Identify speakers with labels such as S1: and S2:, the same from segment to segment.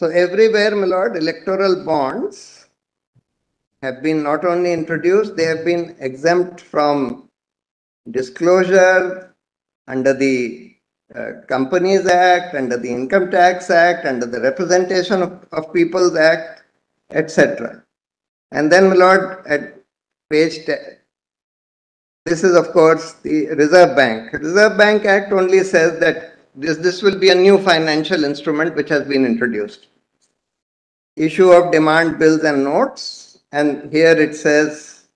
S1: So everywhere, my lord, electoral bonds have been not only introduced, they have been exempt from disclosure under the Companies Act, under the Income Tax Act, under the Representation of People's Act, etc. And then, my lord, at page 10, this is of course the Reserve Bank. Reserve Bank Act only says that this will be a new financial instrument which has been introduced. Issue of demand bills and notes, and here it says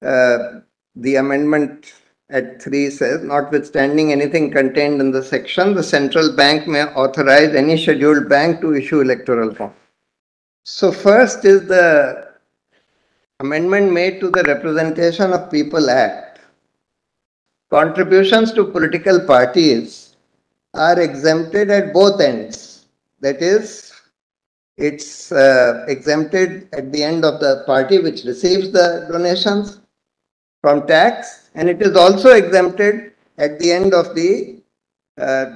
S1: the amendment at 3 says, notwithstanding anything contained in the section, the central bank may authorize any scheduled bank to issue electoral bonds. So first is the amendment made to the Representation of People Act. Contributions to political parties are exempted at both ends. That is, it's exempted at the end of the party which receives the donations from tax, and it is also exempted at the end of the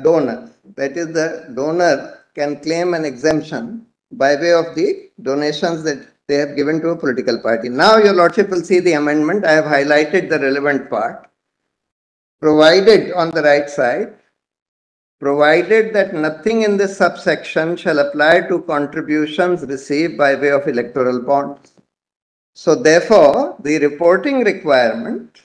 S1: donor. That is, the donor can claim an exemption by way of the donations that they have given to a political party. Now, your lordship will see the amendment. I have highlighted the relevant part. Provided on the right side, provided that nothing in this subsection shall apply to contributions received by way of electoral bonds. So therefore, the reporting requirement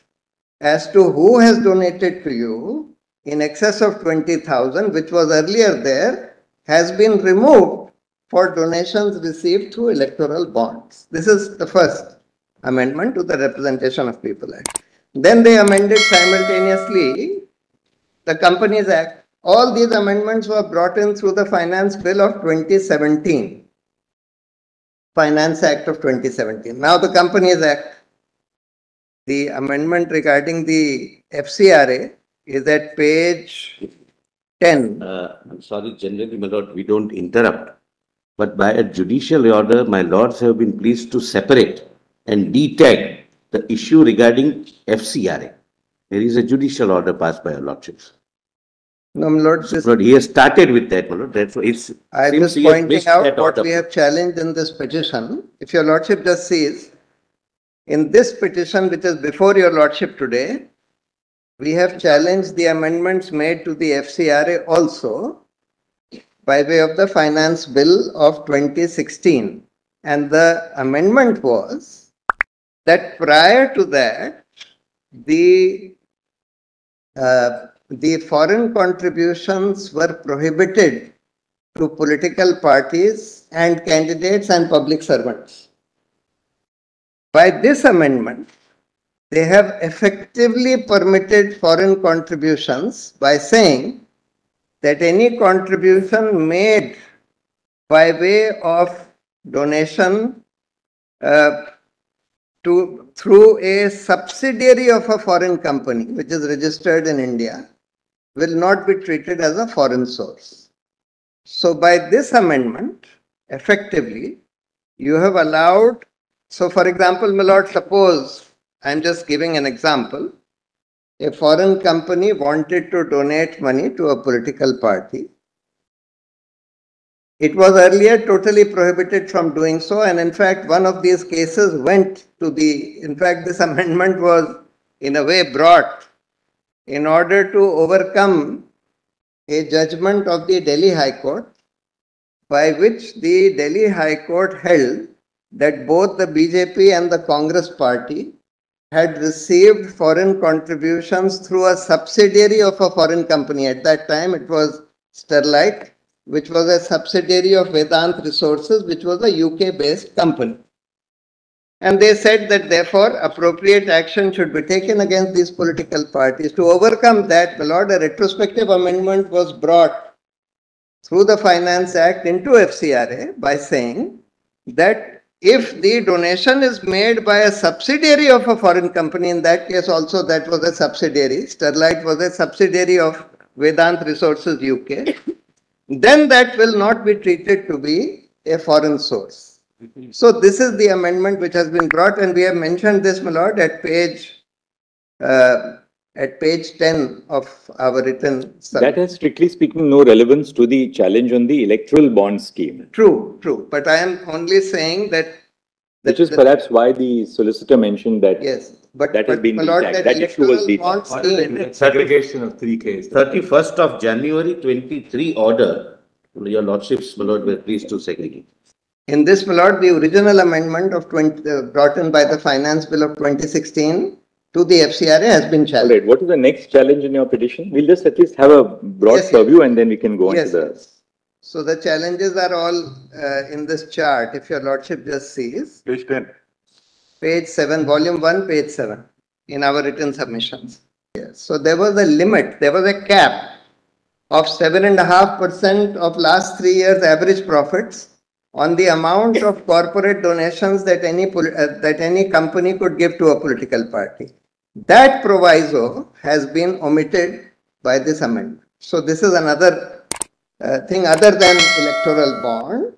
S1: as to who has donated to you in excess of 20,000, which was earlier there, has been removed for donations received through electoral bonds. This is the first amendment to the Representation of People Act. Then they amended simultaneously the Companies Act. All these amendments were brought in through the Finance Bill of 2017. Finance Act of 2017. Now the Companies Act, the amendment regarding the FCRA is at page 10.
S2: I'm sorry, generally, my lord, we don't interrupt. But by a judicial order, my lords have been pleased to separate and detag the issue regarding FCRA. There is a judicial order passed by your lordships.
S1: No, my lord,
S2: Lord, he has started with that, my lord. That's it's.
S1: I am just pointing out what we have challenged in this petition. If your lordship just sees, in this petition which is before your lordship today, we have challenged the amendments made to the FCRA also by way of the Finance Bill of 2016. And the amendment was that prior to that, the foreign contributions were prohibited to political parties and candidates and public servants. By this amendment, they have effectively permitted foreign contributions by saying that any contribution made by way of donation through a subsidiary of a foreign company which is registered in India will not be treated as a foreign source. So by this amendment, effectively, you have allowed, so for example, my lord, suppose, I am just giving an example, a foreign company wanted to donate money to a political party. It was earlier totally prohibited from doing so, and in fact, one of these cases went to the, in fact, this amendment was in a way brought in order to overcome a judgment of the Delhi High Court, by which the Delhi High Court held that both the BJP and the Congress party had received foreign contributions through a subsidiary of a foreign company. At that time, it was Sterlite, which was a subsidiary of Vedant Resources, which was a UK-based company. And they said that therefore appropriate action should be taken against these political parties. To overcome that, my lord, a retrospective amendment was brought through the Finance Act into FCRA by saying that if the donation is made by a subsidiary of a foreign company, in that case also that was a subsidiary, Sterlite was a subsidiary of Vedant Resources UK, then that will not be treated to be a foreign source. So this is the amendment which has been brought, and we have mentioned this, my lord, at page at page 10 of our written submission.
S3: That has strictly speaking no relevance to the challenge on the electoral bond scheme.
S1: True, true. But I am only saying that.
S3: Which is perhaps why the solicitor mentioned that.
S1: Yes, but
S3: that has been
S1: Lord,
S3: detagged.
S1: that
S3: That issue was
S1: electoral
S3: detagged.
S1: bond scheme.
S2: Segregation of 3 cases. 31st of January 23 order. Your Lordships, my Lord, were pleased to segregate.
S1: In this, my Lord, the original amendment of brought in by the Finance Bill of 2016 to the FCRA has been
S3: All
S1: challenged.
S3: right. What is the next challenge in your petition? We'll just at least have a broad
S1: Yes,
S3: purview and then we can go on
S1: Yes,
S3: to the.
S1: yes. So the challenges are all in this chart. If your Lordship just sees.
S3: Page 10.
S1: Page 7, volume 1, page 7 in our written submissions. Yes. So there was a limit, there was a cap of 7.5% of last 3 years average profits on the amount of corporate donations that any company could give to a political party. That proviso has been omitted by this amendment. So this is another thing other than electoral bond.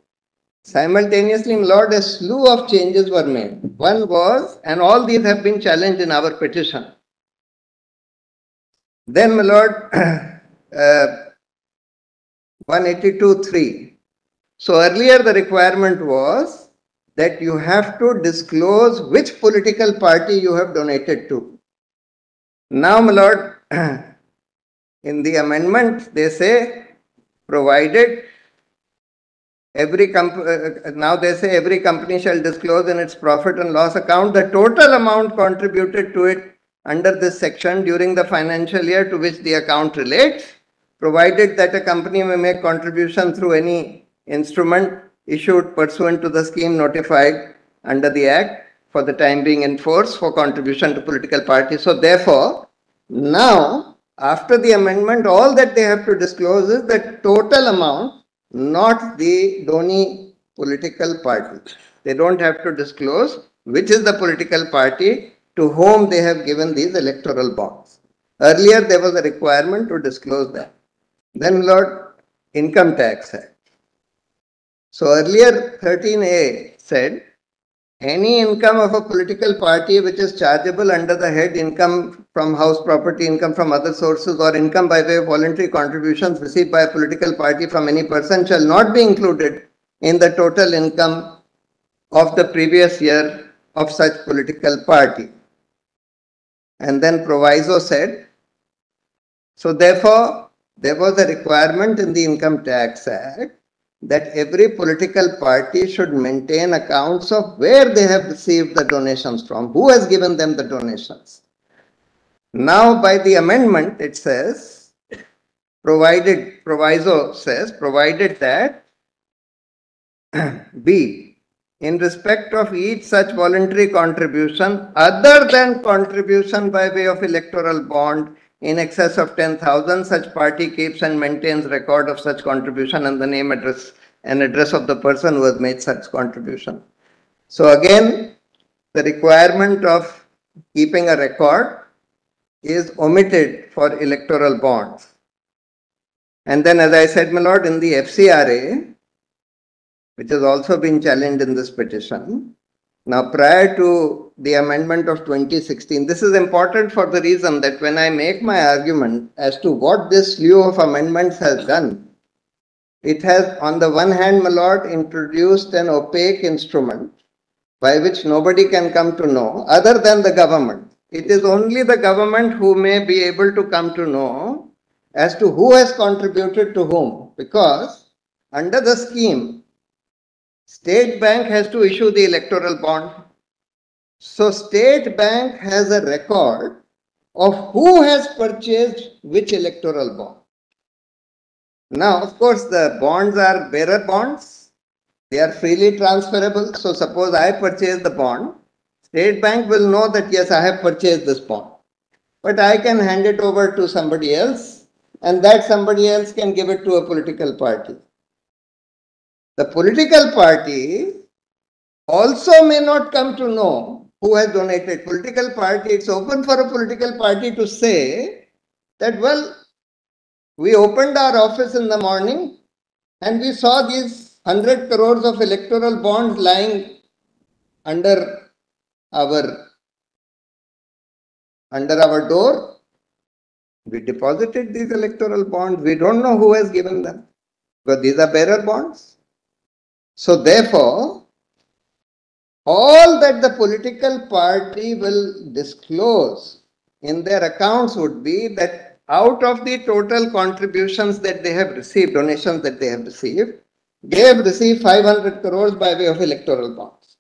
S1: Simultaneously, my Lord, a slew of changes were made. One was, and all these have been challenged in our petition. Then, my Lord, 182.3. So earlier the requirement was that you have to disclose which political party you have donated to. Now, my Lord, in the amendment they say, provided now they say every company shall disclose in its profit and loss account the total amount contributed to it under this section during the financial year to which the account relates, provided that a company may make contribution through any instrument issued pursuant to the scheme notified under the Act for the time being in force for contribution to political parties. So therefore, now after the amendment, all that they have to disclose is the total amount, not the donee political party. They don't have to disclose which is the political party to whom they have given these electoral bonds. Earlier, there was a requirement to disclose that. Then, Lord, Income Tax Act. So earlier, 13A said, any income of a political party which is chargeable under the head income from house property, income from other sources, or income by way of voluntary contributions received by a political party from any person shall not be included in the total income of the previous year of such political party. And then proviso said, so therefore, there was a requirement in the Income Tax Act that every political party should maintain accounts of where they have received the donations from, who has given them the donations. Now by the amendment it says, proviso says, provided that B, in respect of each such voluntary contribution other than contribution by way of electoral bond in excess of 10,000, such party keeps and maintains record of such contribution and the name, address and address of the person who has made such contribution. So again, the requirement of keeping a record is omitted for electoral bonds. And then, as I said, my Lord, in the FCRA, which has also been challenged in this petition, now prior to the amendment of 2016, this is important for the reason that when I make my argument as to what this slew of amendments has done, it has on the one hand, my Lord, introduced an opaque instrument by which nobody can come to know other than the government. It is only the government who may be able to come to know as to who has contributed to whom, because under the scheme, State Bank has to issue the electoral bond. So State Bank has a record of who has purchased which electoral bond. Now, of course, the bonds are bearer bonds. They are freely transferable. So suppose I purchase the bond, State Bank will know that yes, I have purchased this bond. But I can hand it over to somebody else, and that somebody else can give it to a political party. The political party also may not come to know who has donated. Political party, it's open for a political party to say that, well, we opened our office in the morning and we saw these 100 crores of electoral bonds lying under our door. We deposited these electoral bonds. We don't know who has given them, but these are bearer bonds. So therefore, all that the political party will disclose in their accounts would be that out of the total contributions that they have received, donations that they have received 500 crores by way of electoral bonds.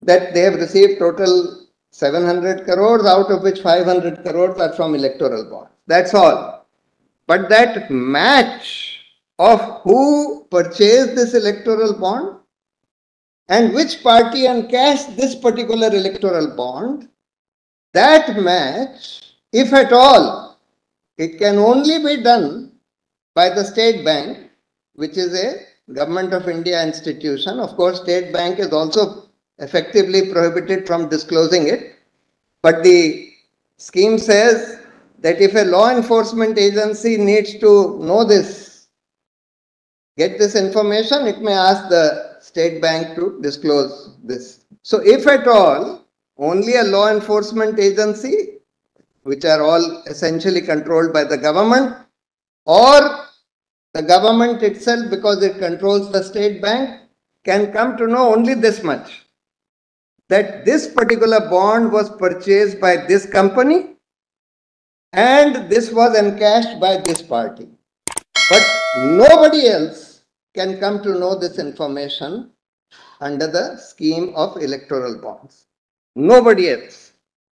S1: That they have received total 700 crores, out of which 500 crores are from electoral bonds. That's all. But that match of who purchased this electoral bond and which party encashed this particular electoral bond, that match, if at all, it can only be done by the State Bank, which is a Government of India institution. Of course, State Bank is also effectively prohibited from disclosing it. But the scheme says that if a law enforcement agency needs to know this, get this information, it may ask the State Bank to disclose this. So if at all, only a law enforcement agency, which are all essentially controlled by the government, or the government itself, because it controls the State Bank, can come to know only this much, that this particular bond was purchased by this company and this was encashed by this party. But nobody else can come to know this information under the scheme of electoral bonds. Nobody else.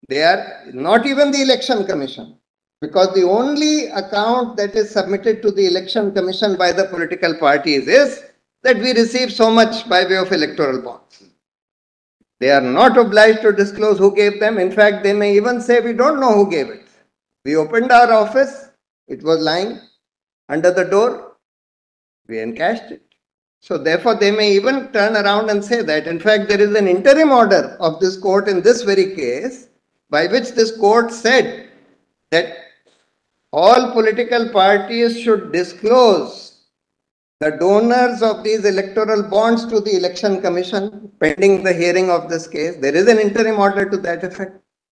S1: They are not even the Election Commission, because the only account that is submitted to the Election Commission by the political parties is that we receive so much by way of electoral bonds. They are not obliged to disclose who gave them. In fact, they may even say, we don't know who gave it. We opened our office, it was lying under the door, we encashed it. So therefore, they may even turn around and say that. In fact, there is an interim order of this court in this very case, by which this court said that all political parties should disclose the donors of these electoral bonds to the Election Commission pending the hearing of this case. There is an interim order to that effect.